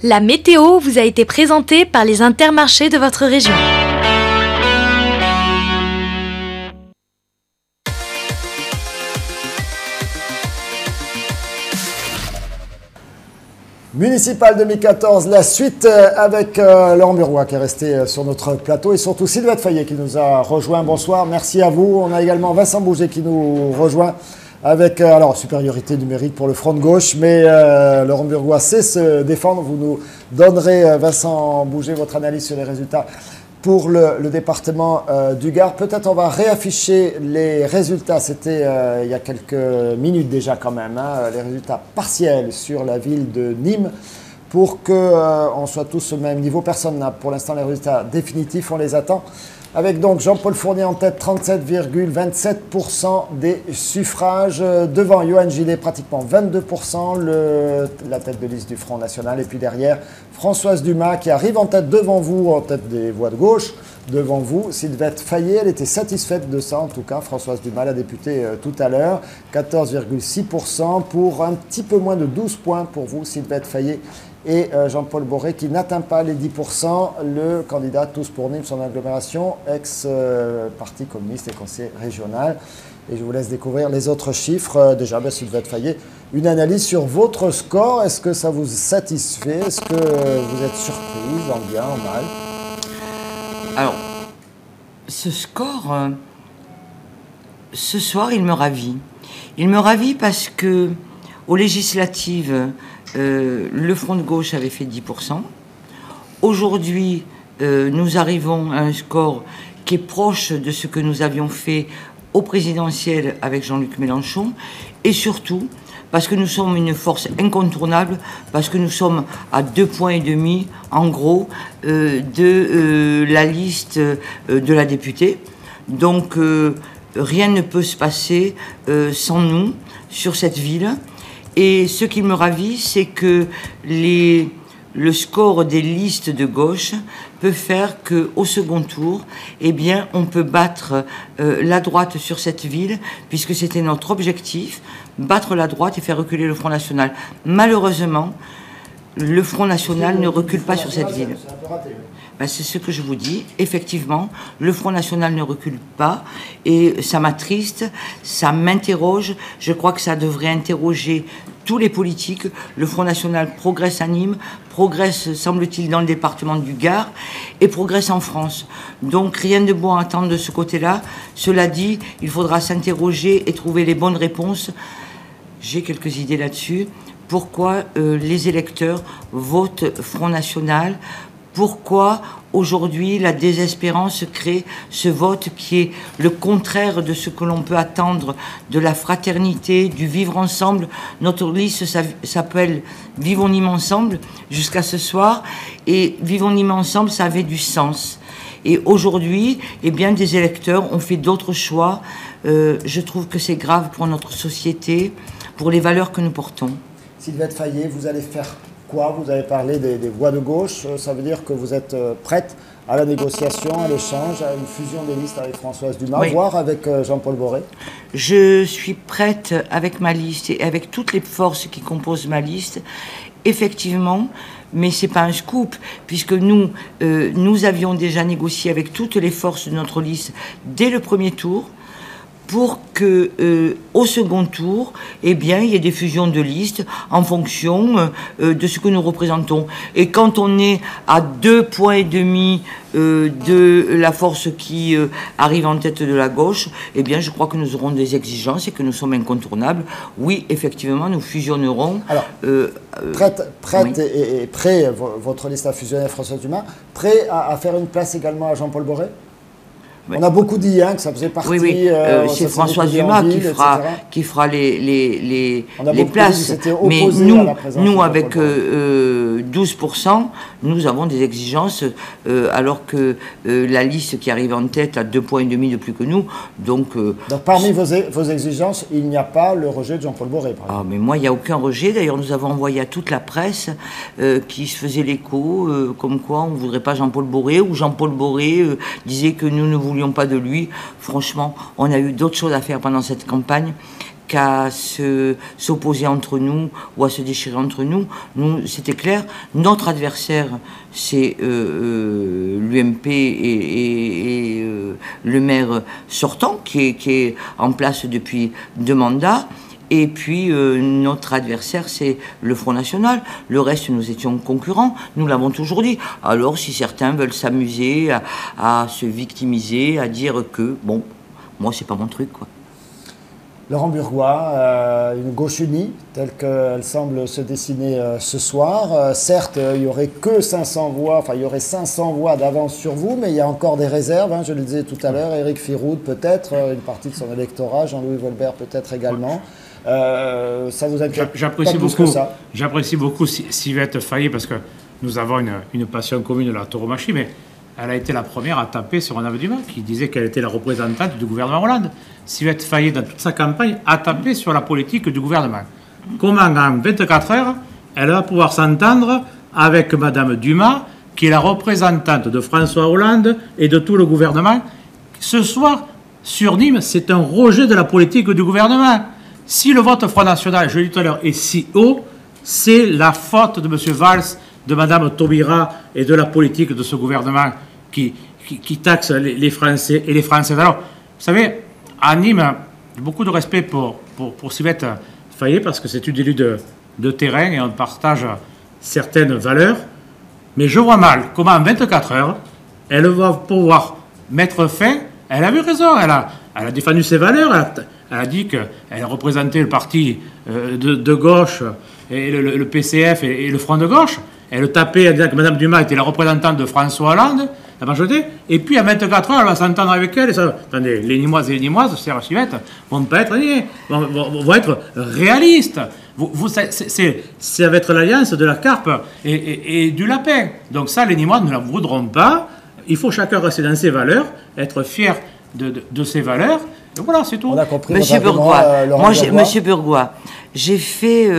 La météo vous a été présentée par les Intermarchés de votre région. Municipal 2014, la suite avec Laurent Burgois qui est resté sur notre plateau et surtout Sylvette Fayet qui nous a rejoint. Bonsoir, merci à vous. On a également Vincent Bouget qui nous rejoint avec supériorité numérique pour le front de gauche, mais Laurent Burgois sait se défendre. Vous nous donnerez, Vincent Bouget, votre analyse sur les résultats pour le département du Gard. Peut-être on va réafficher les résultats, c'était il y a quelques minutes déjà quand même, les résultats partiels sur la ville de Nîmes pour qu'on soit tous au même niveau. Personne n'a pour l'instant les résultats définitifs, on les attend. Avec donc Jean-Paul Fournier en tête, 37,27% des suffrages. Devant Johan Gillet, pratiquement 22%, la tête de liste du Front National. Et puis derrière, Françoise Dumas qui arrive en tête devant vous, en tête des voix de gauche. Devant vous, Sylvette Fayet, elle était satisfaite de ça en tout cas. Françoise Dumas, la députée tout à l'heure, 14,6% pour un petit peu moins de 12 points pour vous, Sylvette Fayet. Et Jean-Paul Boré qui n'atteint pas les 10%, le candidat Tous pour Nîmes, son agglomération, ex-parti communiste et conseiller régional. Et je vous laisse découvrir les autres chiffres. Déjà, Sylvette Fayet, une analyse sur votre score. Est-ce que ça vous satisfait? Est-ce que vous êtes surprise, en bien, en mal? Alors, ce score, ce soir, il me ravit. Il me ravit parce que aux législatives, le Front de gauche avait fait 10%. Aujourd'hui, nous arrivons à un score qui est proche de ce que nous avions fait au présidentiel avec Jean-Luc Mélenchon. Et surtout, parce que nous sommes une force incontournable, parce que nous sommes à 2,5 points, en gros, de la liste de la députée. Donc, rien ne peut se passer sans nous sur cette ville. Et ce qui me ravit, c'est que le score des listes de gauche peut faire qu'au second tour, eh bien, on peut battre la droite sur cette ville, puisque c'était notre objectif, battre la droite et faire reculer le Front National. Malheureusement, le Front National ne recule pas sur cette ville. C'est ce que je vous dis. Effectivement, le Front National ne recule pas et ça m'attriste, ça m'interroge. Je crois que ça devrait interroger tous les politiques. Le Front National progresse à Nîmes, progresse, semble-t-il, dans le département du Gard et progresse en France. Donc rien de bon à attendre de ce côté-là. Cela dit, il faudra s'interroger et trouver les bonnes réponses. J'ai quelques idées là-dessus. Pourquoi les électeurs votent Front National ? Pourquoi aujourd'hui la désespérance crée ce vote qui est le contraire de ce que l'on peut attendre de la fraternité, du vivre ensemble. Notre liste s'appelle Vivons Nîmes ensemble jusqu'à ce soir et Vivons Nîmes ensemble, ça avait du sens. Et aujourd'hui, eh bien, des électeurs ont fait d'autres choix. Je trouve que c'est grave pour notre société, pour les valeurs que nous portons. Sylvette Fayet, vous allez faire quoi? Vous avez parlé des voix de gauche. Ça veut dire que vous êtes prête à la négociation, à l'échange, à une fusion des listes avec Françoise Dumas, oui, voire avec Jean-Paul Boré? Je suis prête avec ma liste et avec toutes les forces qui composent ma liste, effectivement, mais ce n'est pas un scoop, puisque nous avions déjà négocié avec toutes les forces de notre liste dès le premier tour, pour que au second tour, eh bien, il y ait des fusions de listes en fonction de ce que nous représentons. Et quand on est à 2,5 points de la force qui arrive en tête de la gauche, eh bien, je crois que nous aurons des exigences et que nous sommes incontournables. Oui, effectivement, nous fusionnerons. Alors, prête oui, et prêt, votre liste à fusionner à François Dumas, prêt à faire une place également à Jean-Paul Boré? Oui. On a beaucoup dit que ça faisait partie... Oui. C'est Françoise Dumas qui fera les places. Mais nous avec 12%, nous avons des exigences, alors que la liste qui arrive en tête a 2,5 points de plus que nous. Donc parmi vos exigences, il n'y a pas le rejet de Jean-Paul Boré, par exemple. Mais moi, il n'y a aucun rejet. D'ailleurs, nous avons envoyé à toute la presse qui se faisait l'écho, comme quoi on ne voudrait pas Jean-Paul Boré, ou Jean-Paul Boré disait que nous ne voulions pas de lui. Franchement, on a eu d'autres choses à faire pendant cette campagne qu'à s'opposer entre nous ou à se déchirer entre nous. Nous, c'était clair. Notre adversaire, c'est l'UMP et le maire sortant, qui est en place depuis 2 mandats. Et puis, notre adversaire, c'est le Front National. Le reste, nous étions concurrents. Nous l'avons toujours dit. Alors, si certains veulent s'amuser à se victimiser, à dire que, bon, moi, c'est pas mon truc, quoi. Laurent Burgois, une gauche unie, telle qu'elle semble se dessiner ce soir. Certes, il n'y aurait que 500 voix, enfin, il y aurait 500 voix d'avance sur vous, mais il y a encore des réserves, hein, je le disais tout à l'heure. Éric Firoud, peut-être, une partie de son électorat, Jean-Louis Volbert, peut-être également. Ça vous inquiète pas plus que ça? J'apprécie beaucoup Sylvette Fayet, parce que nous avons une passion commune de la tauromachie, mais elle a été la première à taper sur Mme Dumas, qui disait qu'elle était la représentante du gouvernement Hollande. Sylvette Fayet, dans toute sa campagne, a tapé sur la politique du gouvernement. Comment, en 24 heures, elle va pouvoir s'entendre avec Mme Dumas, qui est la représentante de François Hollande et de tout le gouvernement? Ce soir, sur Nîmes, c'est un rejet de la politique du gouvernement. Si le vote Front National, je l'ai dit tout à l'heure, est si haut, c'est la faute de M. Valls, de Mme Taubira et de la politique de ce gouvernement qui taxe les Français et les Françaises. Alors, vous savez, à Nîmes, j'ai beaucoup de respect pour Sylvette Fayet, parce que c'est une élue de terrain et on partage certaines valeurs. Mais je vois mal comment en 24 heures, elle va pouvoir mettre fin. Elle a eu raison, elle a défendu ses valeurs, elle a dit qu'elle représentait le parti de gauche, et le PCF et le Front de gauche. Elle tapait en disant que Mme Dumas était la représentante de François Hollande, la majorité, et puis à 24 heures, elle va s'entendre avec elle. Et ça, attendez, les Nîmoises et les Nîmoises, Serge Sylvette, vont pas être vont être réalistes. Ça va être l'alliance de la carpe et du lapin. Donc ça, les Nîmoises ne la voudront pas. Il faut chacun rester dans ses valeurs, être fier de ses valeurs. Et voilà, c'est tout. On a compris. Monsieur Burgois, Monsieur Burgois, j'ai fait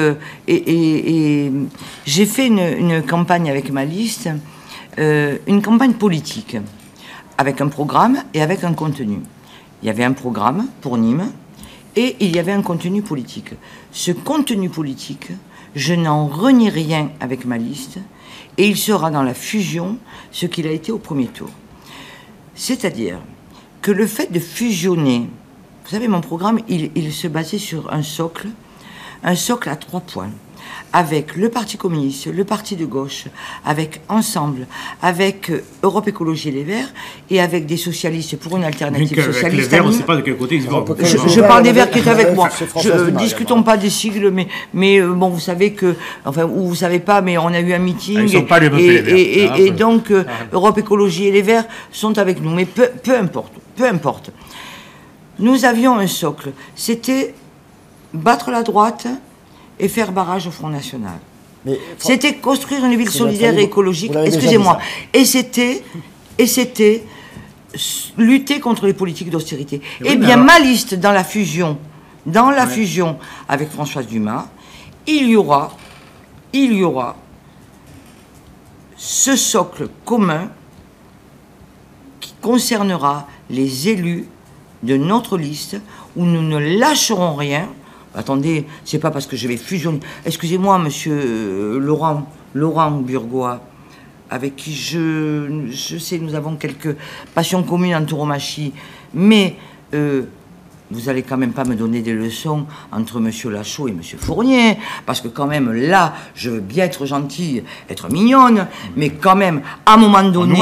j'ai fait une campagne avec ma liste, une campagne politique, avec un programme et avec un contenu. Il y avait un programme pour Nîmes et il y avait un contenu politique. Ce contenu politique, je n'en renie rien avec ma liste et il sera dans la fusion ce qu'il a été au premier tour. C'est-à-dire que le fait de fusionner, vous savez, mon programme, il se basait sur un socle à 3 points, avec le Parti communiste, le Parti de gauche, avec Ensemble, avec Europe Écologie et les Verts, et avec des socialistes pour une alternative socialiste. Les Verts, on ne sait pas de quel côté ils vont. Je parle des Verts qui étaient avec moi. Discutons pas des sigles, mais bon, vous savez que, enfin, ou vous savez pas, mais on a eu un meeting. Ils sont pas les Verts. Et donc, Europe Écologie et les Verts sont avec nous. Mais peu importe. Nous avions un socle. C'était battre la droite et faire barrage au Front National. C'était construire une ville solidaire et écologique. Excusez-moi. Et c'était lutter contre les politiques d'austérité. Eh bien, ma liste dans la fusion avec Françoise Dumas, il y aura ce socle commun qui concernera les élus de notre liste, où nous ne lâcherons rien. Attendez, c'est pas parce que je vais fusionner. Excusez-moi, monsieur Laurent Burgois, avec qui je sais, nous avons quelques passions communes en tauromachie, mais vous allez quand même pas me donner des leçons entre monsieur Lachaud et monsieur Fournier, parce que quand même, là, je veux bien être gentille, être mignonne, mais quand même, à un moment donné,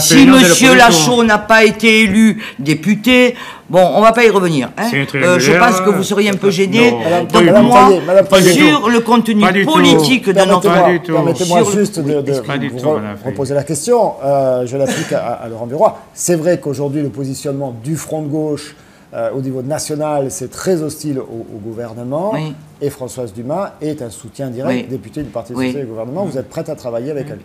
si monsieur Lachaud n'a pas été élu député, bon, on va pas y revenir. Hein. Je pense que vous seriez un peu gêné. Donc moi, sur le contenu politique de notre... Permettez-moi juste de vous reposer la question. Je l'applique à Laurent Burgois. C'est vrai qu'aujourd'hui, le positionnement du Front de gauche au niveau national, c'est très hostile au gouvernement. Oui. Et Françoise Dumas est un soutien direct, députée du Parti socialiste du gouvernement. Vous êtes prête à travailler avec elle?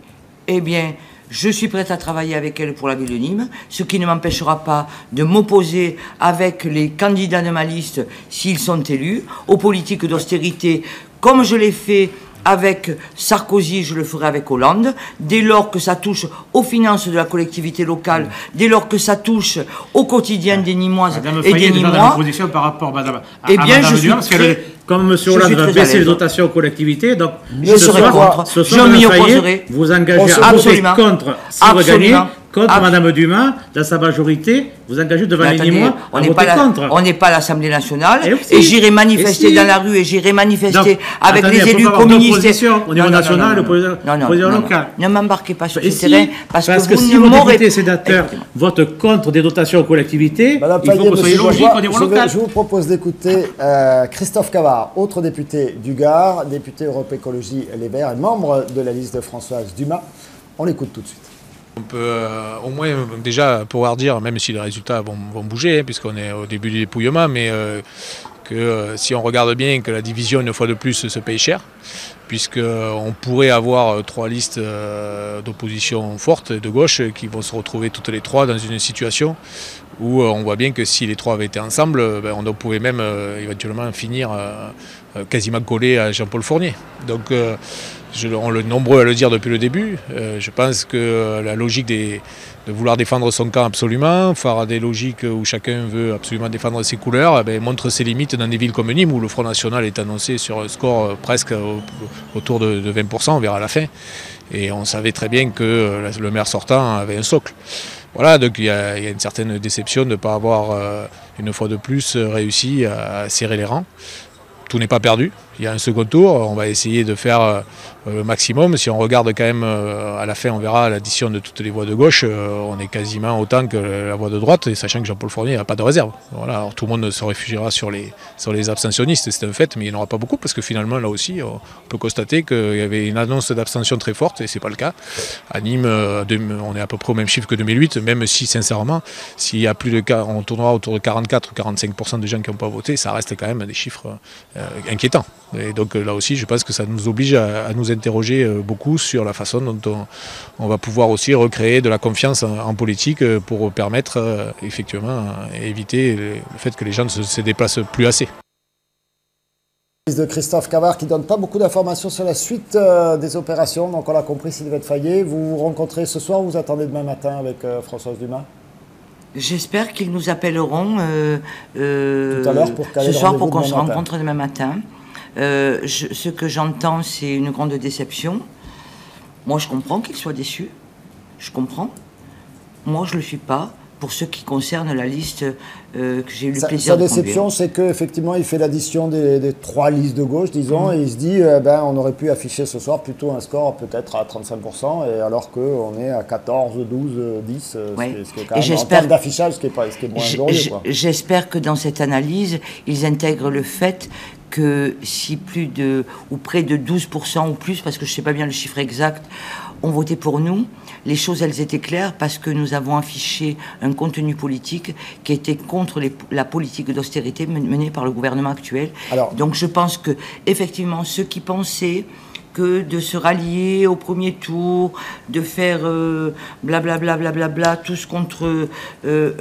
Eh bien, je suis prête à travailler avec elle pour la ville de Nîmes, ce qui ne m'empêchera pas de m'opposer avec les candidats de ma liste, s'ils sont élus, aux politiques d'austérité, comme je l'ai fait avec Sarkozy, je le ferai avec Hollande. Dès lors que ça touche aux finances de la collectivité locale, dès lors que ça touche au quotidien des Nîmoises et des Nîmois. Dans l'opposition par rapport Madame, eh bien, je suis Dumas, comme M. Hollande va baisser les dotations aux collectivités, donc je serai contre. Je m'y opposerai. Vous engagez à voter contre si vous gagnez. Contre Madame Dumas, dans sa majorité, vous engagez devant les Nîmois à voter contre. On n'est pas à l'Assemblée nationale et j'irai manifester dans la rue et j'irai manifester avec les élus communistes. Au niveau national, au niveau local. Ne m'embarquez pas sur ce terrain parce que si vos députés et sénateurs votent contre des dotations aux collectivités, il faut que vous soyez logique au niveau local. Je vous propose d'écouter Christophe Cavard, autre député du Gard, député Europe Écologie Les Verts et membre de la liste de Françoise Dumas. On l'écoute tout de suite. On peut au moins déjà pouvoir dire, même si les résultats vont bouger, puisqu'on est au début du dépouillement, mais que si on regarde bien que la division une fois de plus se paye cher, puisqu'on pourrait avoir 3 listes d'opposition fortes de gauche qui vont se retrouver toutes les 3 dans une situation où on voit bien que si les 3 avaient été ensemble, on pourrait même éventuellement finir quasiment collé à Jean-Paul Fournier. Donc on est nombreux à le dire depuis le début. Je pense que la logique de vouloir défendre son camp absolument, faire des logiques où chacun veut absolument défendre ses couleurs, montre ses limites dans des villes comme Nîmes où le Front National est annoncé sur un score presque autour de 20%, on verra à la fin. Et on savait très bien que le maire sortant avait un socle. Voilà, donc il y a une certaine déception de ne pas avoir une fois de plus réussi à serrer les rangs. Tout n'est pas perdu, il y a un second tour, on va essayer de faire le maximum. Si on regarde quand même à la fin, on verra l'addition de toutes les voix de gauche, on est quasiment autant que la voix de droite, et sachant que Jean-Paul Fournier n'a pas de réserve. Voilà, alors tout le monde se réfugiera sur les abstentionnistes, c'est un fait, mais il n'y en aura pas beaucoup, parce que finalement là aussi on peut constater qu'il y avait une annonce d'abstention très forte, et ce n'est pas le cas. À Nîmes, on est à peu près au même chiffre que 2008, même si sincèrement, s'il y a plus de cas, on tournera autour de 44 ou 45% de gens qui n'ont pas voté, ça reste quand même des chiffres inquiétants. Et donc là aussi, je pense que ça nous oblige à nous interroger beaucoup sur la façon dont on va pouvoir aussi recréer de la confiance en politique pour permettre effectivement éviter le fait que les gens ne se déplacent plus assez. De Christophe Cavard qui ne donne pas beaucoup d'informations sur la suite des opérations. Donc on l'a compris, Sylvette Fayet, vous vous rencontrez ce soir ou vous attendez demain matin avec Françoise Dumas? J'espère qu'ils nous appelleront tout à l'heure pour ce soir pour qu'on se rencontre demain matin. Ce que j'entends, c'est une grande déception. Moi, je comprends qu'ils soient déçus. Je comprends. Moi, je ne le suis pas. Pour ce qui concerne la liste que j'ai eu le plaisir de conduire. Sa déception, c'est qu'effectivement, il fait l'addition des 3 listes de gauche, disons, et il se dit, on aurait pu afficher ce soir plutôt un score peut-être à 35%, et alors qu'on est à 14, 12, 10, ouais. Ce qui est quand même, en termes d'affichage, ce qui est moins glorieux. J'espère que dans cette analyse, ils intègrent le fait que si près de 12% ou plus, parce que je ne sais pas bien le chiffre exact, ont voté pour nous, les choses, elles étaient claires parce que nous avons affiché un contenu politique qui était contre la politique d'austérité menée par le gouvernement actuel. Donc je pense que, effectivement, ceux qui pensaient que de se rallier au premier tour, de faire blablabla, tous contre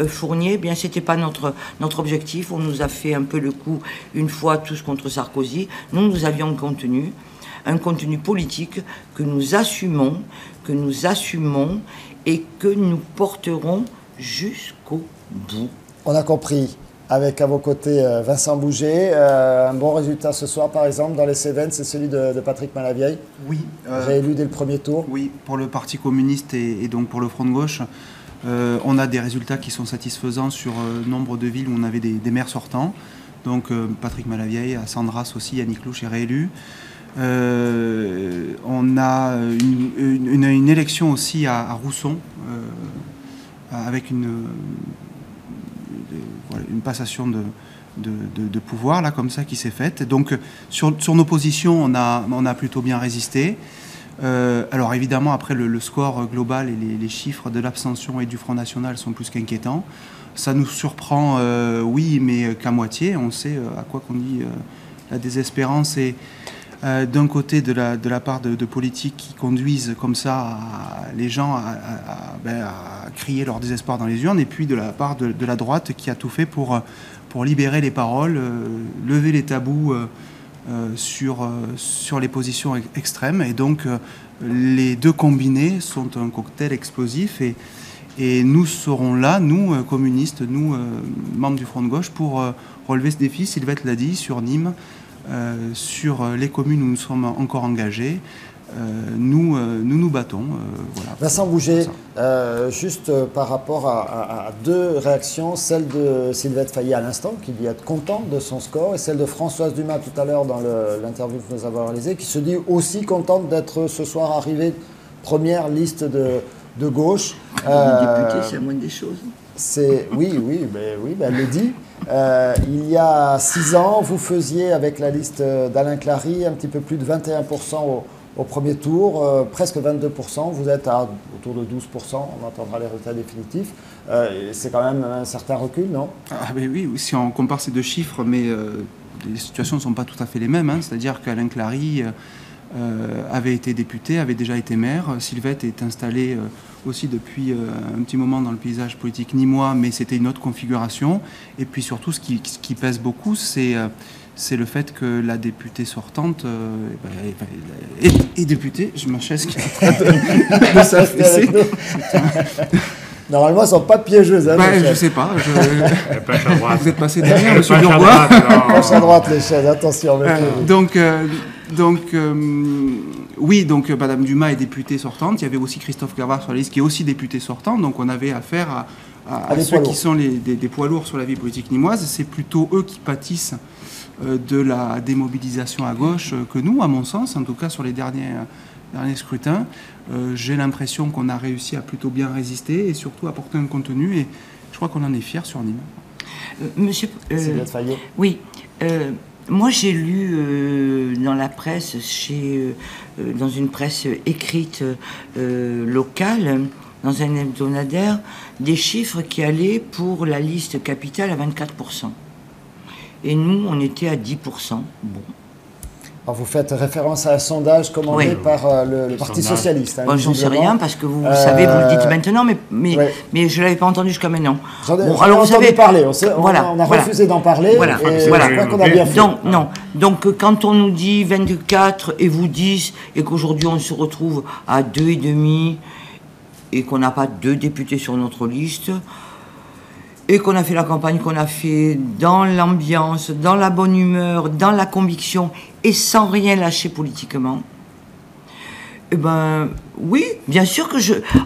Fournier, eh bien c'était pas notre objectif. On nous a fait un peu le coup une fois tous contre Sarkozy. Nous avions un contenu politique que nous assumons et que nous porterons jusqu'au bout. On a compris. Avec à vos côtés Vincent Bouget, un bon résultat ce soir par exemple dans les Cévennes, c'est celui de Patrick Malavieille. Oui. Réélu dès le premier tour. Oui, pour le Parti communiste et donc pour le Front de gauche, on a des résultats qui sont satisfaisants sur nombre de villes où on avait des maires sortants. Donc Patrick Malavieille, à Sandras aussi, Yannick Louche est réélu. On a une élection aussi à Rousson avec une passation de pouvoir là comme ça qui s'est faite. Donc sur nos positions on a plutôt bien résisté. Alors évidemment après le score global et les chiffres de l'abstention et du Front National sont plus qu'inquiétants. Ça nous surprend oui mais qu'à moitié. On sait à quoi conduit la désespérance et d'un côté de la part de politiques qui conduisent comme ça les gens à crier leur désespoir dans les urnes, et puis de la part de la droite qui a tout fait pour libérer les paroles, lever les tabous sur les positions extrêmes. Et donc, les deux combinés sont un cocktail explosif. Et nous serons là, nous, communistes, nous, membres du Front de gauche, pour relever ce défi. Sylvette l'a dit, sur Nîmes, sur les communes où nous sommes encore engagés. Nous battons. Voilà. Vincent Bouget, juste par rapport à deux réactions, celle de Sylvette Fayet à l'instant, qui dit être contente de son score, et celle de Françoise Dumas tout à l'heure dans l'interview que nous avons réalisée, qui se dit aussi contente d'être ce soir arrivée première liste de gauche. Député, c'est la moindre des choses. Oui, elle le dit. Il y a 6 ans, vous faisiez avec la liste d'Alain Clary un petit peu plus de 21% au premier tour, presque 22%. Vous êtes autour de 12%, on entendra les résultats définitifs. C'est quand même un certain recul, non? Oui, si on compare ces deux chiffres, mais les situations ne sont pas tout à fait les mêmes. C'est-à-dire qu'Alain Clary avait été député, avait déjà été maire. Sylvette est installée aussi depuis un petit moment dans le paysage politique nîmois, mais c'était une autre configuration. Et puis surtout, ce qui pèse beaucoup, c'est le fait que la députée sortante est députée. Je ma chaise qui est en train de s'affaisser. Normalement, elles ne sont pas piégeuses. Je ne sais pas. Vous êtes passé derrière, monsieur Bourgois. Penche à droite, les chaises, attention. Oui, Madame Dumas est députée sortante. Il y avait aussi Christophe Clervart sur la liste qui est aussi député sortant. Donc on avait affaire à ceux qui sont des poids lourds sur la vie politique nîmoise. C'est plutôt eux qui pâtissent de la démobilisation à gauche que nous, à mon sens, en tout cas sur les derniers scrutins. J'ai l'impression qu'on a réussi à plutôt bien résister et surtout apporter un contenu. Et je crois qu'on en est fiers sur Nîmes. Monsieur Fayet. Oui. Moi, j'ai lu dans la presse, dans une presse écrite locale, dans un hebdomadaire, des chiffres qui allaient pour la liste capitale à 24%. Et nous, on était à 10%. Bon. Alors vous faites référence à un sondage commandé par le Parti socialiste. Bon, j'en sais rien parce que vous savez, vous le dites maintenant, mais je ne l'avais pas entendu jusqu'à maintenant. Alors vous avez parlé, on a refusé d'en parler. Je crois qu'on a bien fait. Donc quand on nous dit 24 et vous 10 et qu'aujourd'hui on se retrouve à 2,5 et qu'on n'a pas 2 députés sur notre liste, et qu'on a fait la campagne qu'on a fait dans l'ambiance, dans la bonne humeur, dans la conviction, et sans rien lâcher politiquement, eh ben, oui, bien sûr que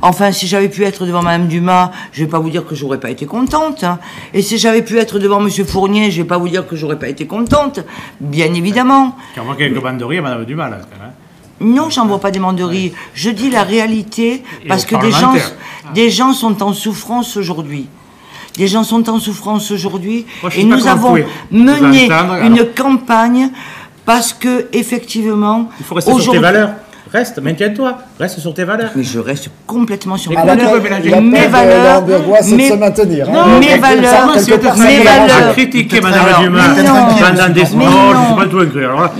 Enfin, si j'avais pu être devant Mme Dumas, je ne vais pas vous dire que j'aurais pas été contente. Et si j'avais pu être devant M. Fournier, je ne vais pas vous dire que j'aurais pas été contente. Bien évidemment. Tu envoies quelques banderies à Mme Dumas, là, non, j'en vois pas des banderies. Je dis la réalité, parce que des gens sont en souffrance aujourd'hui. Des gens sont en souffrance aujourd'hui et nous avons mené une campagne parce que, effectivement, il faut rester sur tes valeurs. Maintiens-toi, reste sur tes valeurs. Mais je reste complètement sur mes valeurs. Mes valeurs. Se maintenir. Mes valeurs. Mes valeurs. Critiquer Mme Dumas pendant des mois, je ne sais pas tout inclure.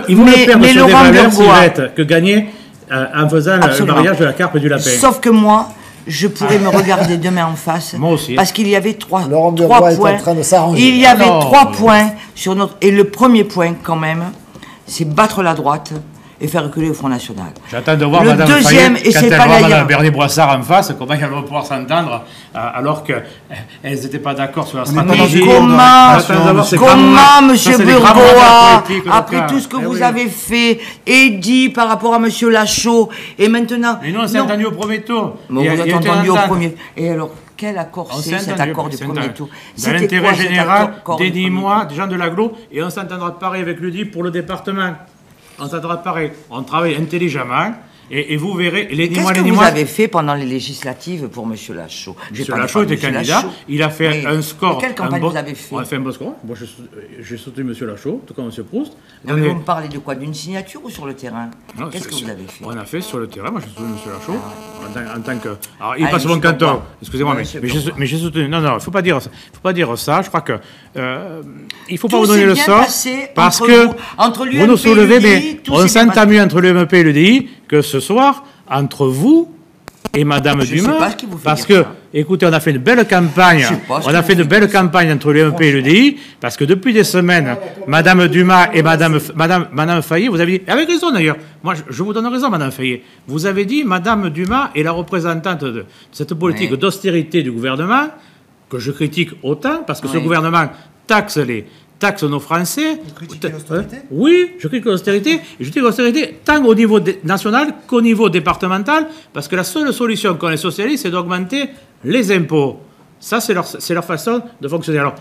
Il vaut mieux perdre sur des valeurs, Sylvette, que gagner en faisant le mariage de la carpe et du lapin. Sauf que moi, je pourrais me regarder demain en face. Moi aussi. Parce qu'il y avait trois points. Est en train de s'arranger. Il y avait 3 points sur notre. Et le premier point, quand même, c'est battre la droite et faire reculer le Front National. J'attends de voir Mme Fayet, quand elle voit Mme Bernier-Brossard en face, comment elles vont pouvoir s'entendre alors qu'elles n'étaient pas d'accord sur la stratégie. Comment, M. Bourgois, après tout ce que vous avez fait et dit par rapport à M. Lachaud, et maintenant... Mais nous, on s'est entendu au premier tour. Vous êtes entendu au premier... Et alors, quel accord c'est cet accord du premier tour? Dans l'intérêt général, des Nîmois, des gens de l'agglo, et on s'entendra pareil avec l'UDI pour le département. On s'entendra pareil. On travaille intelligemment. Et vous verrez, les Nîmois... Qu'est-ce que vous avez fait pendant les législatives pour M. Lachaud? M. Lachaud était candidat, il a fait un score... Quelle campagne vous avez fait? On a fait un bon score. Moi, j'ai soutenu M. Lachaud, tout comme M. Proust. Vous me parlez de quoi? D'une signature ou sur le terrain? Qu'est-ce que vous avez fait? On a fait sur le terrain, moi j'ai soutenu M. Lachaud, en tant que... Alors, il passe mon canton, excusez-moi, mais j'ai soutenu... Non, il ne faut pas dire ça, je crois que... il ne faut pas vous donner le sort, parce que vous nous soulevez, mais on s'entend mieux entre le MEP et le DI que ce soir, entre vous et Madame Je sais Dumas, pas ce qui vous fait parce dire que, ça. écoutez, on a fait une belle campagne, Je sais pas ce on qui a vous fait une fait belle dire ça. campagne entre l'UMP et l'UDI, parce que depuis des semaines, Madame Dumas et Madame Fayet, vous avez dit, avec raison d'ailleurs, moi je vous donne raison, Madame Fayet, vous avez dit, Madame Dumas est la représentante de cette politique Oui. d'austérité du gouvernement, que je critique autant, parce que ce Oui. gouvernement taxe nos Français. Vous critiquez l'austérité ? Oui, je critique l'austérité. Et je critique l'austérité tant au niveau national qu'au niveau départemental, parce que la seule solution qu'ont les socialistes, c'est d'augmenter les impôts. Ça, c'est leur façon de fonctionner. Alors,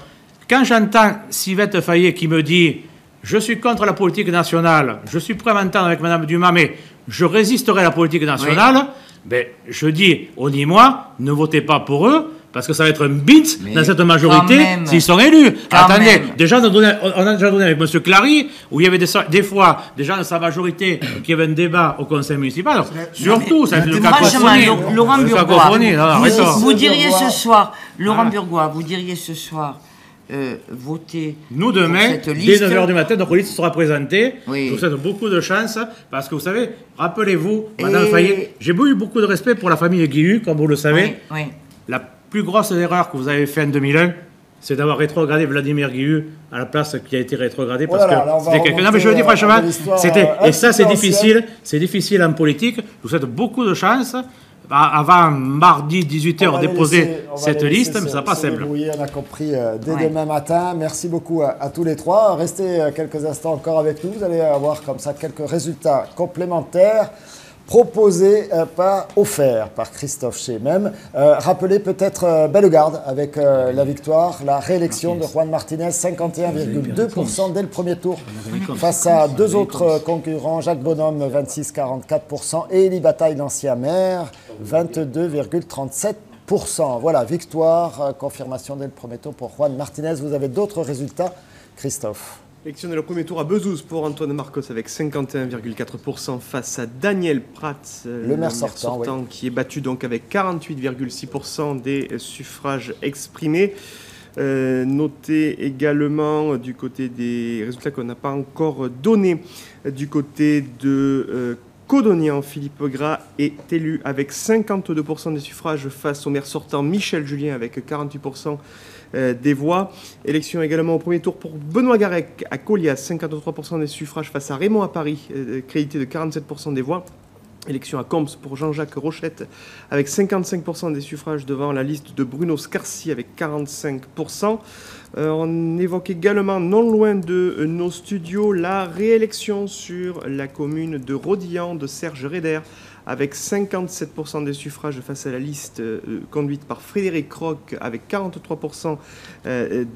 quand j'entends Sivette Fayet qui me dit « Je suis contre la politique nationale, je suis prêt à m'entendre avec Mme Dumas, mais je résisterai à la politique nationale ben, je dis, on dit moi, ne votez pas pour eux, parce que ça va être un bint Mais dans cette majorité même. s'ils sont élus. Quand Attendez, même. déjà, on a déjà donné avec M. Clary, où il y avait des fois des gens de sa majorité qui avaient un débat au conseil municipal. Alors, surtout, ça a été une Franchement, cacophonie. Laurent Une Burgois, cacophonie, non, arrêtons. vous diriez ce soir, Laurent Ah. Burgois, vous diriez ce soir, voter Nous, pour demain, cette dès liste. 9h du matin, notre liste sera présentée. Oui. Je vous souhaite beaucoup de chance, parce que vous savez, rappelez-vous, Madame Et- Fayet, j'ai eu beaucoup de respect pour la famille Guihu, comme vous le savez. Oui, oui. La plus grosse erreur que vous avez faite en 2001, c'est d'avoir rétrogradé Vladimir Guihu à la place qui a été rétrogradé parce Oh là là, là, on que va c'était quelqu'un. Non, mais je le dis remonter franchement, à l'histoire, c'était. un Et ça, petit peu ancienne. c'est difficile en politique. Je vous souhaite beaucoup de chance. Avant mardi 18h, On va les déposer laisser- on va cette les laisser liste, mais se- ça pas se simple. débrouiller, on a compris dès Ouais. demain matin. Merci beaucoup à tous les trois. Restez quelques instants encore avec nous. Vous allez avoir comme ça quelques résultats complémentaires proposés offerts par Christophe Chez même. Rappelez peut-être Bellegarde avec la victoire, la réélection de Juan Martinez, 51,2% dès le premier tour face à deux autres concurrents, Jacques Bonhomme, 26,44% et Élie Bataille, l'ancien maire, 22,37%. Voilà, victoire, confirmation dès le premier tour pour Juan Martinez. Vous avez d'autres résultats, Christophe? Élection de le premier tour à Bezouze pour Antoine Marcos avec 51,4% face à Daniel Prats, le maire sortant, qui est battu donc avec 48,6% des suffrages exprimés. Notez également du côté des résultats qu'on n'a pas encore donnés, du côté de Codognan, Philippe Gras est élu avec 52% des suffrages face au maire sortant Michel Julien avec 48% des voix. Élection également au premier tour pour Benoît Garec à Colias, 53% des suffrages face à Raymond à Paris, crédité de 47% des voix. Élection à Comps pour Jean-Jacques Rochette avec 55% des suffrages devant la liste de Bruno Scarsi avec 45%. On évoque également, non loin de nos studios, la réélection sur la commune de Rodillan de Serge Reder avec 57% des suffrages face à la liste conduite par Frédéric Roch avec 43%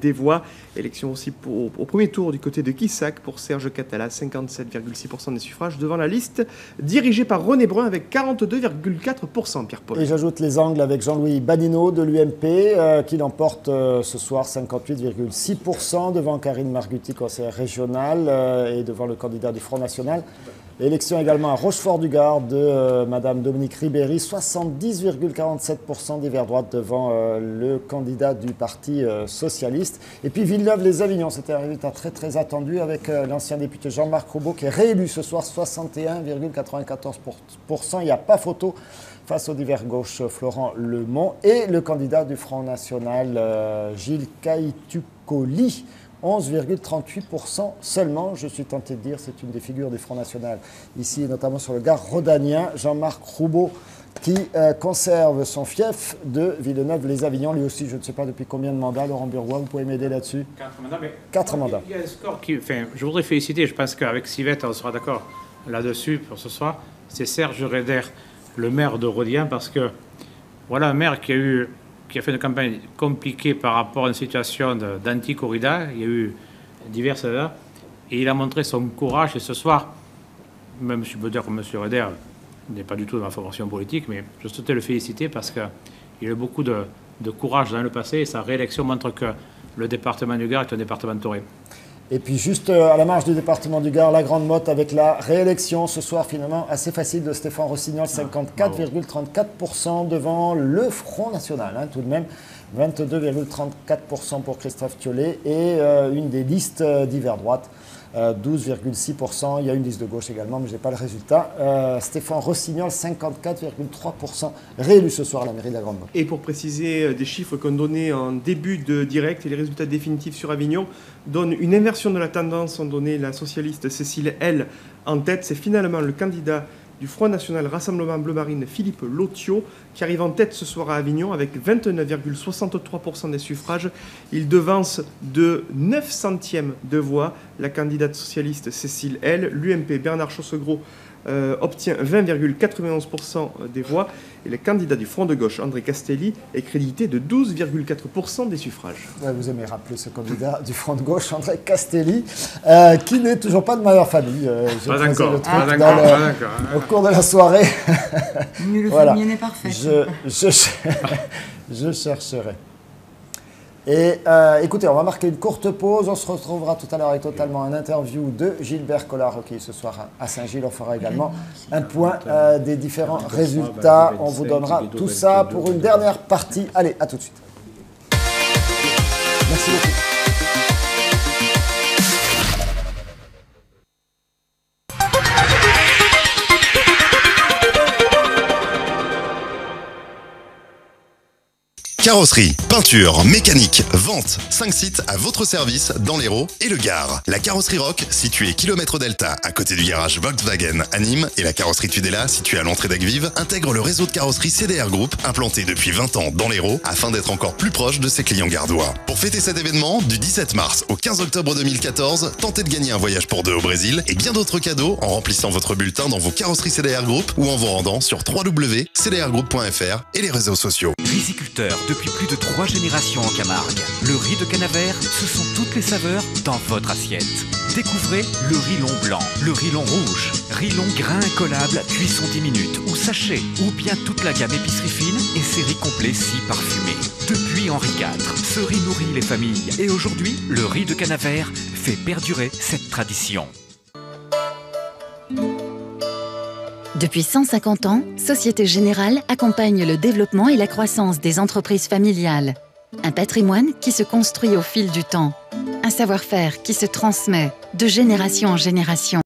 des voix. Élection aussi au premier tour du côté de Quissac pour Serge Catala, 57,6% des suffrages devant la liste dirigée par René Brun avec 42,4%. Pierre-Paul. Et j'ajoute les angles avec Jean-Louis Badino de l'UMP qui l'emporte ce soir 58,6% devant Karine Margutti, conseillère régionale, et devant le candidat du Front National. Élection également à Rochefort-du-Gard de Madame Dominique Ribéry, 70,47% des verts droites devant le candidat du Parti socialiste. Et puis Villeneuve-les-Avignon, c'était un résultat très très attendu avec l'ancien député Jean-Marc Roubaud qui est réélu ce soir, 61,94%. Il n'y a pas photo face au divers gauche Florent Lemont et le candidat du Front National Gilles Kaïtukoli. 11,38% seulement, je suis tenté de dire, c'est une des figures du Front National, ici notamment sur le Gard rhodanien, Jean-Marc Roubaud, qui conserve son fief de Villeneuve-les-Avignon, lui aussi, je ne sais pas depuis combien de mandats, Laurent Burgois, vous pouvez m'aider là-dessus? 4 mandats, mais 4 mandats. Il y a un score qui... Enfin, je voudrais féliciter, je pense qu'avec Sivette, on sera d'accord là-dessus pour ce soir, c'est Serge Reder, le maire de Rodillan, parce que voilà un maire qui a fait une campagne compliquée par rapport à une situation d'anti-corrida. Il y a eu diverses là, et il a montré son courage. Et ce soir, même si je peux dire que M. Reder n'est pas du tout dans la formation politique, mais je souhaitais le féliciter parce qu'il a eu beaucoup de courage dans le passé, et sa réélection montre que le département du Gard est un département doré. Et puis juste à la marge du département du Gard, la Grande Motte avec la réélection ce soir finalement assez facile de Stéphane Rossignol, 54,34% devant le Front National, hein, tout de même, 22,34% pour Christophe Thiollet et une des listes d'hiver droite 12,6%. Il y a une liste de gauche également, mais je n'ai pas le résultat. Stéphane Rossignol, 54,3%, réélu ce soir à la mairie de la Grande-Motte. Et pour préciser des chiffres qu'on donnait en début de direct, et les résultats définitifs sur Avignon donnent une inversion de la tendance, ont donné la socialiste Cécile L en tête. C'est finalement le candidat du Front National Rassemblement Bleu Marine, Philippe Lotio, qui arrive en tête ce soir à Avignon avec 29,63% des suffrages. Il devance de 9 centièmes de voix la candidate socialiste Cécile L. L'UMP Bernard Chaussegros obtient 20,91% des voix et le candidat du Front de gauche, André Castelli, est crédité de 12,4% des suffrages. Ouais, vous aimez rappeler ce candidat du Front de gauche, André Castelli, qui n'est toujours pas de meilleure famille. Pas d'accord, au cours de la soirée. Mieux le Voilà. famille n'est parfait. Je chercherai. Et écoutez, on va marquer une courte pause. On se retrouvera tout à l'heure avec totalement une interview de Gilbert Collard, qui ce soir à Saint-Gilles. On fera également un point des différents résultats. On vous donnera tout ça pour une dernière partie. Allez, à tout de suite. Merci beaucoup. Carrosserie, peinture, mécanique, vente, 5 sites à votre service dans l'Hérault et le Gard. La Carrosserie Rock, située kilomètre Delta, à côté du garage Volkswagen à Nîmes, et la Carrosserie Tudela, située à l'entrée d'Agvive, intègre le réseau de carrosserie CDR Group, implanté depuis 20 ans dans l'Hérault, afin d'être encore plus proche de ses clients gardois. Pour fêter cet événement, du 17 mars au 15 octobre 2014, tentez de gagner un voyage pour 2 au Brésil et bien d'autres cadeaux en remplissant votre bulletin dans vos carrosseries CDR Group ou en vous rendant sur www.cdrgroup.fr et les réseaux sociaux. Riziculteur depuis plus de 3 générations en Camargue. Le riz de Canavert, ce sont toutes les saveurs dans votre assiette. Découvrez le rilon blanc, le rilon rouge, rilon grain incollable, cuisson 10 minutes ou sachet, ou bien toute la gamme épicerie fine et ses riz complets si parfumés. Depuis Henri IV, ce riz nourrit les familles et aujourd'hui, le riz de Canavert fait perdurer cette tradition. Depuis 150 ans, Société Générale accompagne le développement et la croissance des entreprises familiales. Un patrimoine qui se construit au fil du temps. Un savoir-faire qui se transmet de génération en génération.